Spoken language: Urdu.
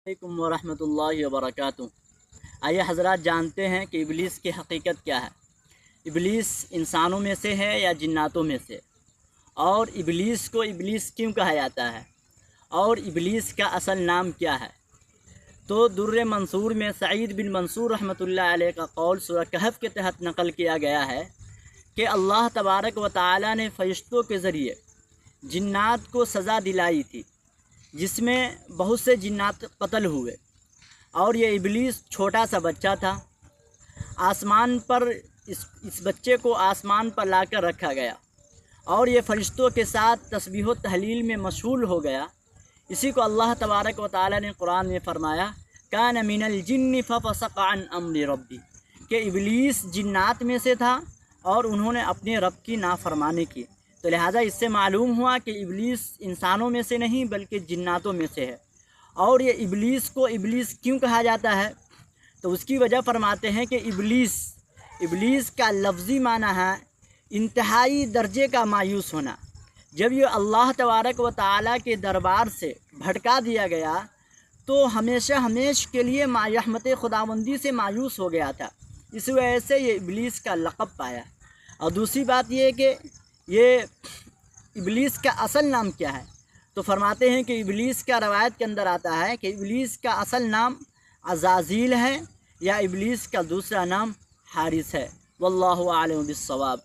علیکم ورحمۃ اللہ وبرکاتہ۔ آئیے حضرات جانتے ہیں کہ ابلیس کی حقیقت کیا ہے۔ ابلیس انسانوں میں سے ہے یا جناتوں میں سے، اور ابلیس کو ابلیس کیوں کہا جاتا ہے، اور ابلیس کا اصل نام کیا ہے۔ تو در منصور میں سعید بن منصور رحمۃ اللہ علیہ کا قول سورہ کہف کے تحت نقل کیا گیا ہے کہ اللہ تبارک و تعالی نے فرشتوں کے ذریعے جنات کو سزا دلائی تھی، جس میں بہت سے جنات قتل ہوئے، اور یہ ابلیس چھوٹا سا بچہ تھا۔ آسمان پر اس بچے کو آسمان پر لا کر رکھا گیا، اور یہ فرشتوں کے ساتھ تسبیح و تحلیل میں مشغول ہو گیا۔ اسی کو اللہ تبارک و تعالی نے قرآن میں فرمایا، کان من الجن ففسق عن امر ربی، کہ ابلیس جنات میں سے تھا اور انہوں نے اپنے رب کی نافرمانی کی۔ تو لہٰذا اس سے معلوم ہوا کہ ابلیس انسانوں میں سے نہیں بلکہ جناتوں میں سے ہے۔ اور یہ ابلیس کو ابلیس کیوں کہا جاتا ہے، تو اس کی وجہ فرماتے ہیں کہ ابلیس کا لفظی معنی ہے انتہائی درجے کا مایوس ہونا۔ جب یہ اللہ تبارک و تعالیٰ کے دربار سے بھٹکا دیا گیا تو ہمیشہ کے لیے رحمت خداوندی سے مایوس ہو گیا تھا، اس وجہ سے یہ ابلیس کا لقب پایا۔ اور دوسری بات یہ کہ یہ ابلیس کا اصل نام کیا ہے، تو فرماتے ہیں کہ ابلیس کا روایت کے اندر آتا ہے کہ ابلیس کا اصل نام عزازیل ہے، یا ابلیس کا دوسرا نام حارث ہے۔ واللہ اعلم بالصواب۔